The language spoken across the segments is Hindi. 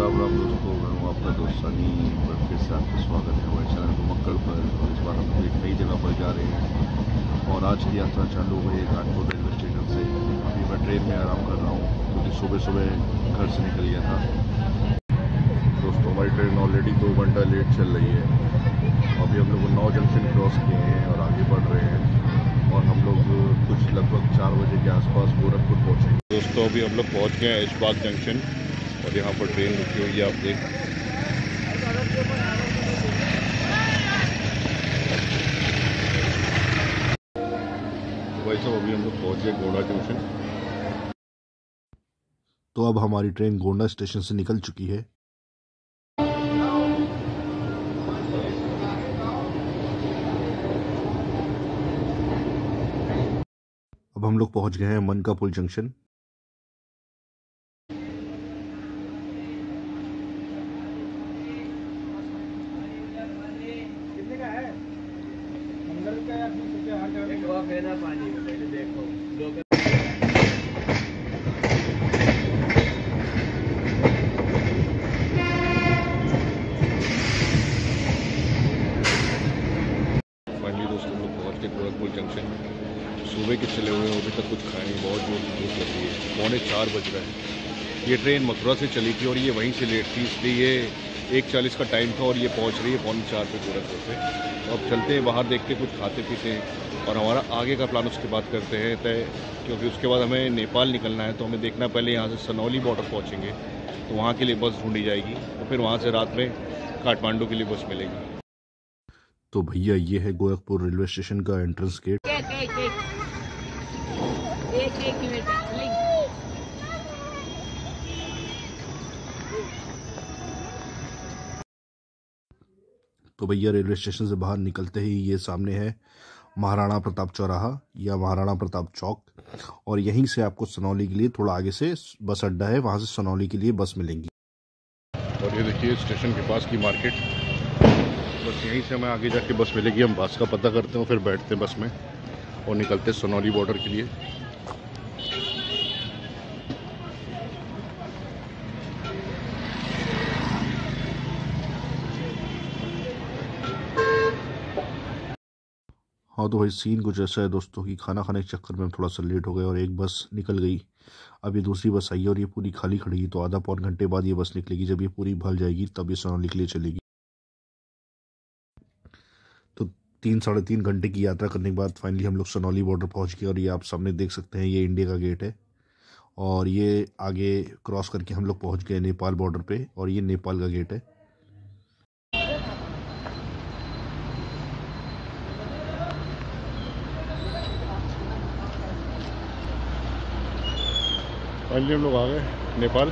राम राम दोस्तों, मैं हूँ आपका दोस्त सनी। पर फिर से आपका स्वागत है हमारे चैनल घुमक्कड़ पर। और इस बार हम लोग एक नई जगह पर जा रहे हैं और आज की यात्रा चालू हुई है कानपुर रेलवे स्टेशन से। अभी मैं ट्रेन में आराम कर रहा हूँ क्योंकि सुबह सुबह घर से निकल गया था। दोस्तों, हमारी ट्रेन ऑलरेडी 2 घंटा लेट चल रही है। अभी हम लोग 9 जंक्शन क्रॉस किए हैं और आगे बढ़ रहे हैं और हम लोग कुछ लगभग 4 बजे के आसपास गोरखपुर पहुँचेंगे। दोस्तों, अभी हम लोग पहुँच गए हैं ऐशबाग जंक्शन और यहाँ पर ट्रेन रुकी हुई है, आप देख। भाई साहब, अभी हम लोग पहुँच गए गोंडा जंक्शन। तो अब हमारी ट्रेन गोंडा स्टेशन से निकल चुकी है। अब हम लोग पहुंच गए हैं मनकापुर जंक्शन। फाइनली दोस्तों, हम लोग पहुँच गए गोरखपुर जंक्शन। सुबह के चले हुए हैं, अभी तक कुछ खाए नहीं, बहुत जोर की भूख लगी है। 3:45 बज रहा है। ये ट्रेन मथुरा से चली थी और ये वहीं से लेट थी, इसलिए ये 1:40 का टाइम था और ये पहुंच रही है 3:45 पे गोरखपुर से। तो अब चलते हैं बाहर, देखते कुछ खाते पीते हैं और हमारा आगे का प्लान उसके बाद करते हैं तय, क्योंकि उसके बाद हमें नेपाल निकलना है। तो हमें देखना, पहले यहाँ से सनौली बॉर्डर पहुँचेंगे तो वहाँ के लिए बस ढूंढी जाएगी, तो फिर वहाँ से रात में काठमांडू के लिए बस मिलेगी। तो भैया, ये है गोरखपुर रेलवे स्टेशन का एंट्रेंस गेट। तो भैया, रेलवे स्टेशन से बाहर निकलते ही ये सामने है महाराणा प्रताप चौराहा या महाराणा प्रताप चौक और यहीं से आपको सनौली के लिए थोड़ा आगे से बस अड्डा है, वहां से सनौली के लिए बस मिलेंगी। और ये देखिए स्टेशन के पास की मार्केट, बस यहीं से हमें आगे जाके बस मिलेगी। हम बस का पता करते हैं, फिर बैठते हैं बस में और निकलते हैं सनौली बॉर्डर के लिए। हाँ, तो भाई सीन कुछ ऐसा है दोस्तों कि खाना खाने के चक्कर में हम थोड़ा सा लेट हो गए और एक बस निकल गई। अब ये दूसरी बस आई है और ये पूरी खाली खड़ी है, तो आधा पौन घंटे बाद ये बस निकलेगी। जब ये पूरी भर जाएगी तब ये सनौली के लिए चलेगी। तो 3-3.5 घंटे की यात्रा करने के बाद फाइनली हम लोग सनौली बॉर्डर पहुंच गए और ये आप सामने देख सकते हैं, ये इंडिया का गेट है और ये आगे क्रॉस करके हम लोग पहुंच गए नेपाल बॉर्डर पे और ये नेपाल का गेट है। फाइनली हम लोग आ गए नेपाल।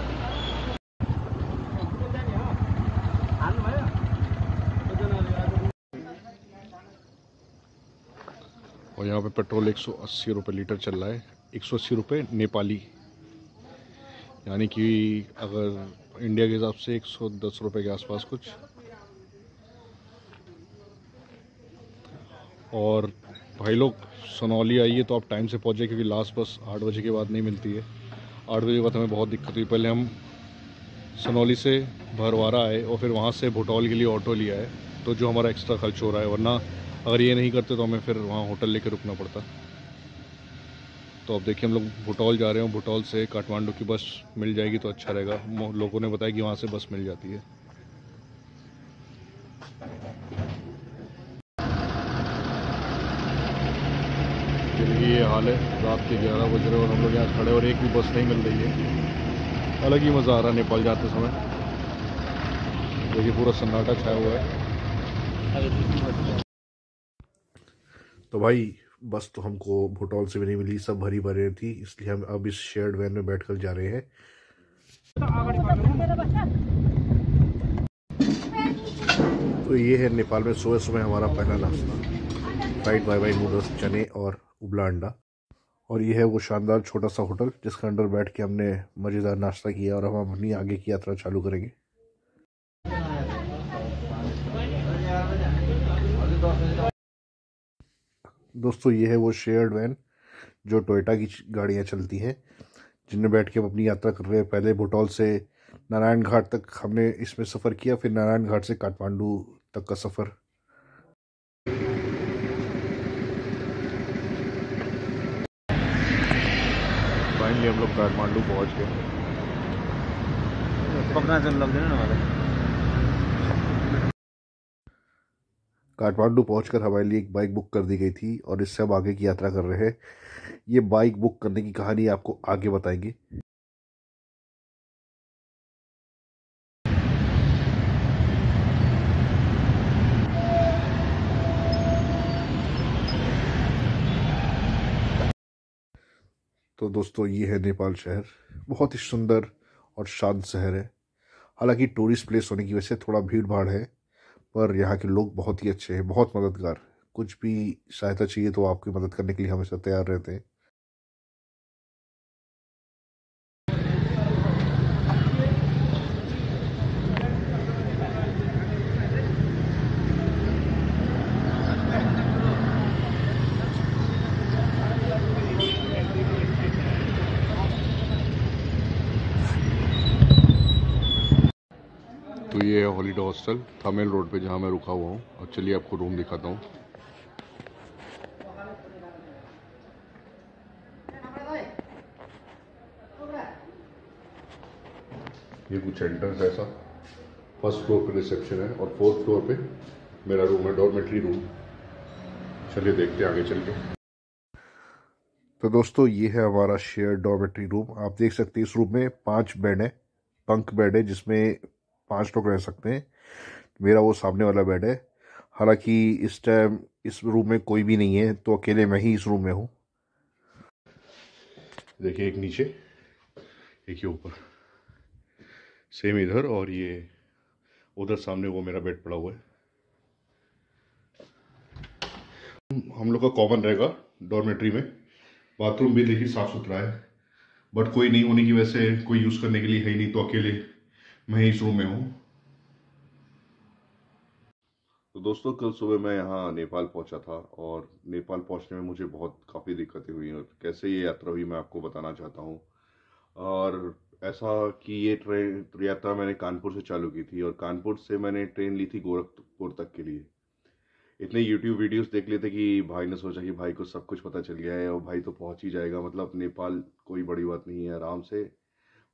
और यहाँ पे पेट्रोल 180 रुपये लीटर चल रहा है। 180 रुपये नेपाली, यानी कि अगर इंडिया के हिसाब से 110 रुपये के आसपास कुछ। और भाई लोग, सनौली आइए तो आप टाइम से पहुँचे, क्योंकि लास्ट बस 8 बजे के बाद नहीं मिलती है। 8 बजे के बाद हमें बहुत दिक्कत हुई। पहले हम सनौली से भरवारा आए और फिर वहाँ से भुटौल के लिए ऑटो लिया है, तो जो हमारा एक्स्ट्रा खर्च हो रहा है, वरना अगर ये नहीं करते तो हमें फिर वहाँ होटल लेके रुकना पड़ता। तो अब देखिए, हम लोग भुटौल जा रहे हैं। भुटौल से काठमांडू की बस मिल जाएगी तो अच्छा रहेगा। लोगों ने बताया कि वहाँ से बस मिल जाती है। चलिए, ये हाल है। रात के 11 बज रहे और हम लोग यहाँ खड़े और एक भी बस नहीं मिल रही है। अलग ही मज़ा आ रहा है नेपाल जाते समय। देखिए, पूरा सन्नाटा छाया हुआ है। तो भाई, बस तो हमको भुटौल से भी नहीं मिली, सब भरी भरी थी, इसलिए हम अब इस शेयर्ड वैन में बैठकर जा रहे हैं। तो ये है नेपाल में सुबह सुबह हमारा पहला नाश्ता, फ्राइड वाई नूडल्स, चने और उबला अंडा। और ये है वो शानदार छोटा सा होटल जिसके अंदर बैठ के हमने मज़ेदार नाश्ता किया और हम अपनी आगे की यात्रा चालू करेंगे। दोस्तों, ये है वो शेयर्ड वैन जो टोयोटा की गाड़ियाँ चलती हैं, जिनमें बैठ के हम अपनी यात्रा कर रहे हैं। पहले भुटौल से नारायण घाट तक हमने इसमें सफ़र किया, फिर नारायण घाट से काठमांडू तक का सफ़र। फाइनली हम लोग काठमांडू पहुंच गए। काठमांडू पहुंचकर हमारे लिए एक बाइक बुक कर दी गई थी और इससे हम आगे की यात्रा कर रहे हैं। ये बाइक बुक करने की कहानी आपको आगे बताएंगे। तो दोस्तों, ये है नेपाल शहर। बहुत ही सुंदर और शांत शहर है। हालांकि टूरिस्ट प्लेस होने की वजह से थोड़ा भीड़ भाड़ है, पर यहाँ के लोग बहुत ही अच्छे हैं, बहुत मददगार। कुछ भी सहायता चाहिए तो आपकी मदद करने के लिए हमेशा तैयार रहते हैं। तो ये है हॉलीडे हॉस्टल थमेल रोड पे जहाँ मैं रुका हुआ हूँ। और चलिए आपको रूम दिखाता हूँ। ये कुछ एंट्रेंस ऐसा, फर्स्ट फ्लोर पे रिसेप्शन है और फोर्थ फ्लोर पे मेरा रूम है, डॉर्मेट्री रूम। चलिए देखते हैं आगे चल के। तो दोस्तों, ये है हमारा शेयर डॉर्मेट्री रूम। आप देख सकते हैं इस रूम में 5 बेड है, बंक बेड है, जिसमें 5 लोग रह सकते हैं। मेरा वो सामने वाला बेड है। हालांकि इस टाइम इस रूम में कोई भी नहीं है, तो अकेले मैं ही इस रूम में हूँ। देखिए, एक नीचे एक ये ऊपर, सेम इधर, और ये उधर सामने वो मेरा बेड पड़ा हुआ है। हम लोग का कॉमन रहेगा डॉर्मेट्री में। बाथरूम भी देखिए साफ सुथरा है, बट कोई नहीं होने की वजह से कोई यूज़ करने के लिए है ही नहीं, तो अकेले मैं इस रूम में हूँ। तो दोस्तों, कल सुबह मैं यहाँ नेपाल पहुँचा था और नेपाल पहुँचने में मुझे काफ़ी दिक्कतें हुई और कैसे ये यात्रा हुई मैं आपको बताना चाहता हूँ। और ऐसा कि ये ट्रेन यात्रा मैंने कानपुर से चालू की थी और कानपुर से मैंने ट्रेन ली थी गोरखपुर तक के लिए। इतने YouTube वीडियोस देख लेते कि भाई ने सोचा कि भाई को सब कुछ पता चल गया है और भाई तो पहुंच ही जाएगा, मतलब नेपाल कोई बड़ी बात नहीं है, आराम से।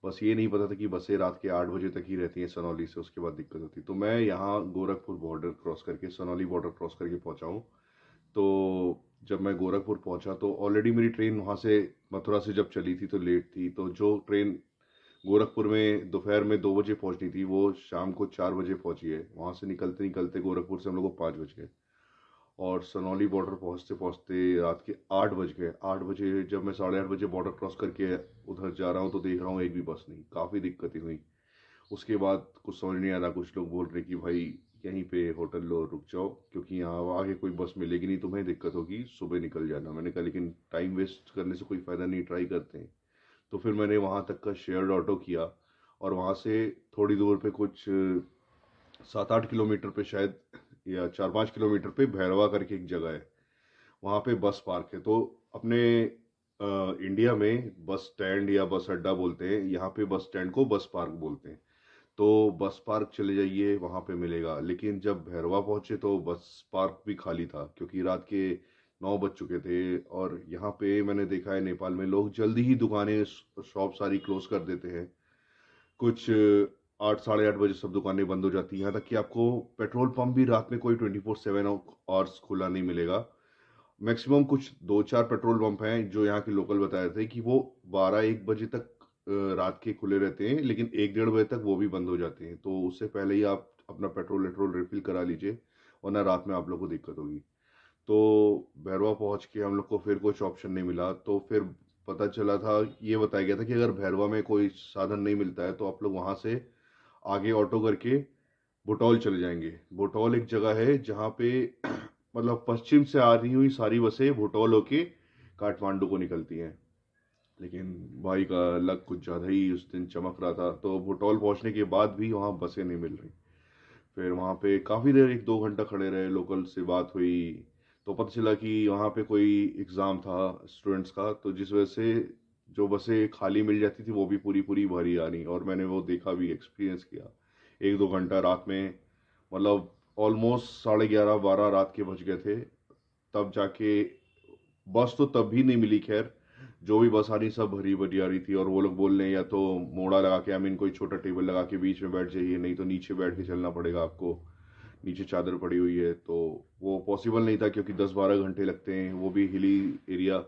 बस ये नहीं पता था कि बसें रात के 8 बजे तक ही रहती हैं सनौली से, उसके बाद दिक्कत होती। तो मैं यहाँ गोरखपुर बॉर्डर क्रॉस करके, सनौली बॉर्डर क्रॉस करके पहुँचा हूँ। तो जब मैं गोरखपुर पहुँचा तो ऑलरेडी मेरी ट्रेन वहाँ से मथुरा से जब चली थी तो लेट थी। तो जो ट्रेन गोरखपुर में दोपहर में 2 बजे पहुँचनी थी वो शाम को 4 बजे पहुँची है। वहाँ से निकलते निकलते गोरखपुर से हम लोग को 5 बज गए और सनौली बॉर्डर पहुंचते पहुंचते रात के 8 बज गए। 8 बजे जब मैं 8:30 बजे बॉर्डर क्रॉस करके उधर जा रहा हूँ तो देख रहा हूँ एक भी बस नहीं। काफ़ी दिक्कतें हुई। उसके बाद कुछ समझ नहीं आ रहा, कुछ लोग बोल रहे कि भाई यहीं पे होटल लो, रुक जाओ, क्योंकि यहाँ आगे कोई बस मिलेगी नहीं, तुम्हें दिक्कत होगी, सुबह निकल जाना। मैंने कहा लेकिन टाइम वेस्ट करने से कोई फ़ायदा नहीं, ट्राई करते हैं। तो फिर मैंने वहाँ तक का शेयर्ड ऑटो किया और वहाँ से थोड़ी दूर पे कुछ 7-8 किलोमीटर पे शायद, या 4-5 किलोमीटर पे भैरवा करके एक जगह है, वहाँ पे बस पार्क है। तो अपने इंडिया में बस स्टैंड या बस अड्डा बोलते हैं, यहाँ पे बस स्टैंड को बस पार्क बोलते हैं। तो बस पार्क चले जाइए, वहाँ पे मिलेगा। लेकिन जब भैरवा पहुँचे तो बस पार्क भी खाली था, क्योंकि रात के 9 बज चुके थे। और यहाँ पे मैंने देखा है नेपाल में लोग जल्दी ही दुकानें, शॉप सारी क्लोज कर देते हैं। कुछ 8 साढ़े 8 बजे सब दुकानें बंद हो जाती हैं। यहाँ तक कि आपको पेट्रोल पंप भी रात में कोई 24/7 आवर्स खुला नहीं मिलेगा। मैक्सिमम कुछ 2-4 पेट्रोल पंप हैं जो यहाँ के लोकल बताए थे कि वो 12-1 बजे तक रात के खुले रहते हैं, लेकिन 1-1:30 बजे तक वो भी बंद हो जाते हैं। तो उससे पहले ही आप अपना पेट्रोल रिफिल करा लीजिए, वरना रात में आप लोग को दिक्कत होगी। तो भैरवा पहुंच के हम लोग को फिर कुछ ऑप्शन नहीं मिला। तो फिर पता चला था, ये बताया गया था कि अगर भैरवा में कोई साधन नहीं मिलता है तो आप लोग वहाँ से आगे ऑटो करके बुटौल चले जाएंगे। बुटौल एक जगह है जहाँ पे मतलब पश्चिम से आ रही हुई सारी बसें बुटौल होके काठमांडू को निकलती हैं। लेकिन भाई का लक कुछ ज़्यादा ही उस दिन चमक रहा था, तो बुटौल पहुँचने के बाद भी वहाँ बसें नहीं मिल रही। फिर वहाँ पे काफ़ी देर 1-2 घंटा खड़े रहे, लोकल से बात हुई। तो पता चला कि वहाँ पे कोई एग्ज़ाम था स्टूडेंट्स का, तो जिस वजह से जो बसें खाली मिल जाती थी वो भी पूरी पूरी भरी आ रही, और मैंने वो देखा भी, एक्सपीरियंस किया। 1-2 घंटा रात में, मतलब ऑलमोस्ट 11:30-12 रात के बज गए थे, तब जाके बस तो तब भी नहीं मिली। खैर, जो भी बस आ रही सब भरी भरी आ रही थी, और वो लोग बोल रहे हैं या तो मोड़ा लगा के, आई मीन कोई छोटा टेबल लगा के बीच में बैठ जाइए, नहीं तो नीचे बैठ के चलना पड़ेगा आपको, नीचे चादर पड़ी हुई है। तो वो पॉसिबल नहीं था क्योंकि 10-12 घंटे लगते हैं, वो भी हिली एरिया,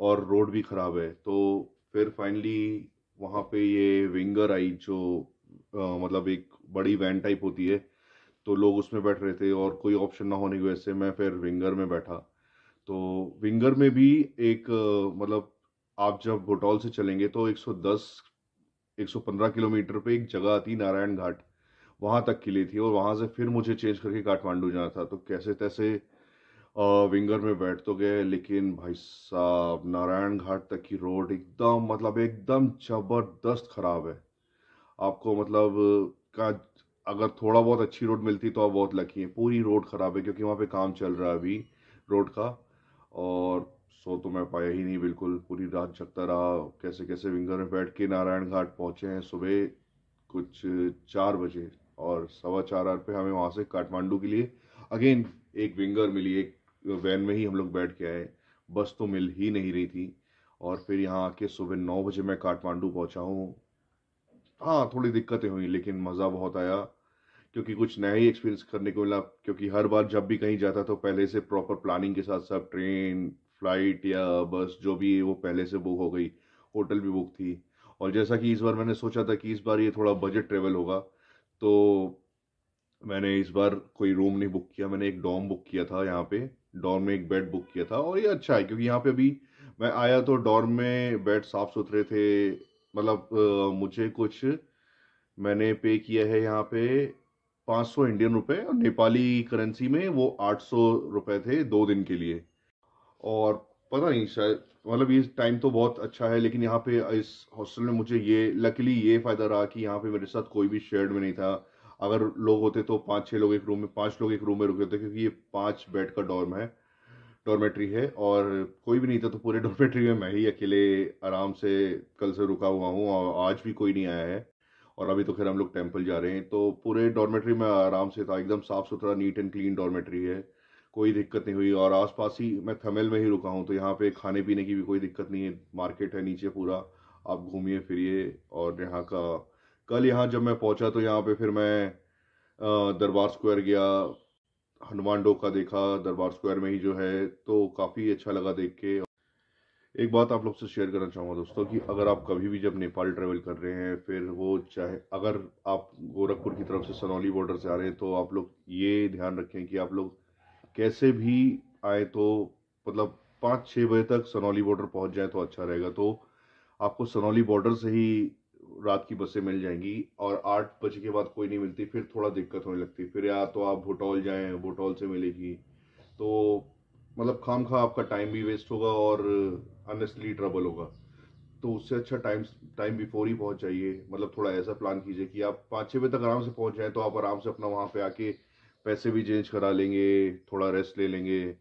और रोड भी ख़राब है। तो फिर फाइनली वहाँ पे ये विंगर आई, जो मतलब एक बड़ी वैन टाइप होती है, तो लोग उसमें बैठ रहे थे, और कोई ऑप्शन ना होने की वजह से मैं फिर विंगर में बैठा। तो विंगर में भी एक मतलब आप जब भुटौल से चलेंगे तो 110-115 किलोमीटर पे एक जगह आती, नारायण घाट, वहां तक की ली थी, और वहां से फिर मुझे चेंज करके काठमांडू जाना था। तो कैसे तैसे विंगर में बैठ तो गए, लेकिन भाई साहब नारायण घाट तक की रोड एकदम, मतलब एकदम जबरदस्त खराब है। आपको मतलब का अगर थोड़ा बहुत अच्छी रोड मिलती तो आप बहुत लकी हैं। पूरी रोड खराब है क्योंकि वहाँ पे काम चल रहा है अभी रोड का, और सो तो मैं पाया ही नहीं बिल्कुल। पूरी रात जगता रहा, कैसे कैसे विंगर में बैठ के नारायण घाट पहुंचे हैं सुबह कुछ 4 बजे, और 4:15 पे हमें वहां से काठमांडू के लिए अगेन एक विंगर मिली। एक वैन में ही हम लोग बैठ के आए, बस तो मिल ही नहीं रही थी। और फिर यहाँ आके सुबह 9 बजे मैं काठमांडू पहुंचा हूँ। हाँ, थोड़ी दिक्कतें हुई लेकिन मज़ा बहुत आया, क्योंकि कुछ नया ही एक्सपीरियंस करने को मिला। क्योंकि हर बार जब भी कहीं जाता तो पहले से प्रॉपर प्लानिंग के साथ, सब ट्रेन, फ्लाइट या बस जो भी है वो पहले से बुक हो गई, होटल भी बुक थी। और जैसा कि इस बार मैंने सोचा था कि इस बार ये थोड़ा बजट ट्रेवल होगा, तो मैंने इस बार कोई रूम नहीं बुक किया, मैंने एक डॉर्म बुक किया था यहाँ पे। डॉर्म में एक बेड बुक किया था, और ये अच्छा है क्योंकि यहाँ पे अभी मैं आया तो डॉर्म में बेड साफ सुथरे थे। मतलब मुझे कुछ, मैंने पे किया है यहाँ पे 500 इंडियन रुपए, और नेपाली करेंसी में वो 800 रुपए थे 2 दिन के लिए। और पता नहीं, शायद मतलब ये टाइम तो बहुत अच्छा है, लेकिन यहाँ पे इस हॉस्टल में मुझे ये लकीली ये फायदा रहा कि यहाँ पे मेरे साथ कोई भी शेयर्ड में नहीं था। अगर लोग होते तो 5-6 लोग एक रूम में, 5 लोग एक रूम में रुके थे, क्योंकि ये 5 बेड का डॉर्म है, डॉर्मेट्री है, और कोई भी नहीं था। तो पूरे डॉर्मेट्री में मैं ही अकेले आराम से कल से रुका हुआ हूँ, और आज भी कोई नहीं आया है। और अभी तो खैर हम लोग टेंपल जा रहे हैं, तो पूरे डॉर्मेट्री में आराम से था, एकदम साफ सुथरा, नीट एंड क्लीन डॉर्मेट्री है, कोई दिक्कत नहीं हुई। और आसपास ही मैं थमेल में ही रुका हूँ, तो यहाँ पे खाने पीने की भी कोई दिक्कत नहीं है, मार्केट है नीचे पूरा, आप घूमिए फिरिए। और यहाँ का कल यहाँ जब मैं पहुंचा तो यहाँ पे फिर मैं दरबार स्क्वायर गया, हनुमान डोका देखा दरबार स्क्वायर में ही जो है, तो काफ़ी अच्छा लगा देख के। एक बात आप लोग से शेयर करना चाहूँगा दोस्तों, कि अगर आप कभी भी जब नेपाल ट्रेवल कर रहे हैं, फिर वो चाहे अगर आप गोरखपुर की तरफ से सनौली बॉर्डर से आ रहे हैं, तो आप लोग ये ध्यान रखें कि आप लोग कैसे भी आए तो मतलब 5-6 बजे तक सनौली बॉर्डर पहुंच जाए तो अच्छा रहेगा। तो आपको सनौली बॉर्डर से ही रात की बसें मिल जाएंगी, और 8 बजे के बाद कोई नहीं मिलती, फिर थोड़ा दिक्कत होने लगती। फिर या तो आप भुटौल जाएं, भुटौल से मिलेगी, तो मतलब खाम खा आपका टाइम भी वेस्ट होगा और अननेसली ट्रबल होगा। तो उससे अच्छा टाइम टाइम बिफोर ही पहुंच जाइए। मतलब थोड़ा ऐसा प्लान कीजिए कि आप 5-6 बजे तक आराम से पहुंच जाएं, तो आप आराम से अपना वहां पे आके पैसे भी चेंज करा लेंगे, थोड़ा रेस्ट ले लेंगे,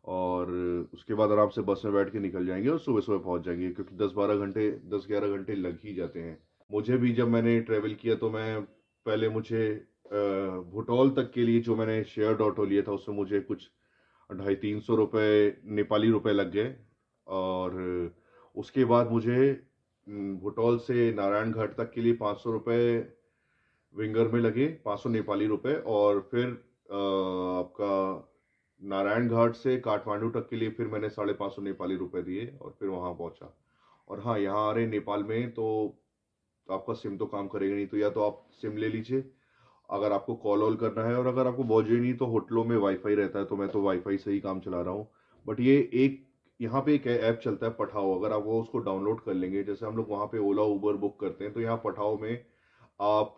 और उसके बाद आराम से बस में बैठ के निकल जाएंगे और सुबह सुबह पहुंच जाएंगे, क्योंकि 10-12 घंटे, 10-11 घंटे लग ही जाते हैं। मुझे भी जब मैंने ट्रेवल किया तो मैं पहले मुझे भुटौल तक के लिए जो मैंने शेयर्ड ऑटो लिया था उसमें मुझे कुछ 250-300 रुपये नेपाली रुपए लग गए। और उसके बाद मुझे भुटौल से नारायण घाट तक के लिए 500 रुपये विंगर में लगे, 500 नेपाली रुपए। और फिर आपका नारायण घाट से काठमांडू तक के लिए फिर मैंने 550 नेपाली रुपए दिए, और फिर वहां पहुंचा। और हाँ, यहाँ आ रहे नेपाल में तो आपका सिम तो काम करेगा नहीं, तो या तो आप सिम ले लीजिए अगर आपको कॉल वॉल करना है, और अगर आपको पहुंचे नहीं तो होटलों में वाईफाई रहता है, तो मैं तो वाईफाई से ही काम चला रहा हूँ। बट ये एक यहाँ पे एक ऐप चलता है पठाओ, अगर आप वो उसको डाउनलोड कर लेंगे, जैसे हम लोग वहाँ पे ओला उबर बुक करते हैं, तो यहाँ पठाओ में आप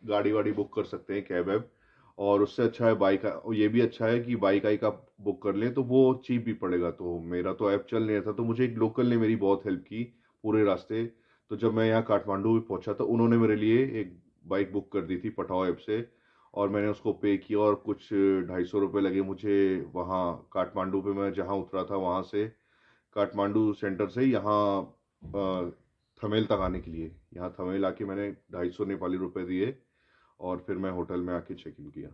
गाड़ी वाड़ी बुक कर सकते हैं, कैब वैब। और उससे अच्छा है बाइक, ये भी अच्छा है कि बाइक आई का बुक कर लें तो वो चीप भी पड़ेगा। तो मेरा तो ऐप चल नहीं रहा था, तो मुझे एक लोकल ने मेरी बहुत हेल्प की पूरे रास्ते। तो जब मैं यहाँ काठमांडू भी पहुंचा तो उन्होंने मेरे लिए एक बाइक बुक कर दी थी पठाओ ऐप से, और मैंने उसको पे किया, और कुछ 250 रुपये लगे मुझे वहाँ काठमांडू पे। मैं जहाँ उतरा था वहाँ से काठमांडू सेंटर से यहाँ थमेल तक आने के लिए। यहाँ थमेल आके मैंने 250 नेपाली रुपए दिए और फिर मैं होटल में आके चेक इन किया।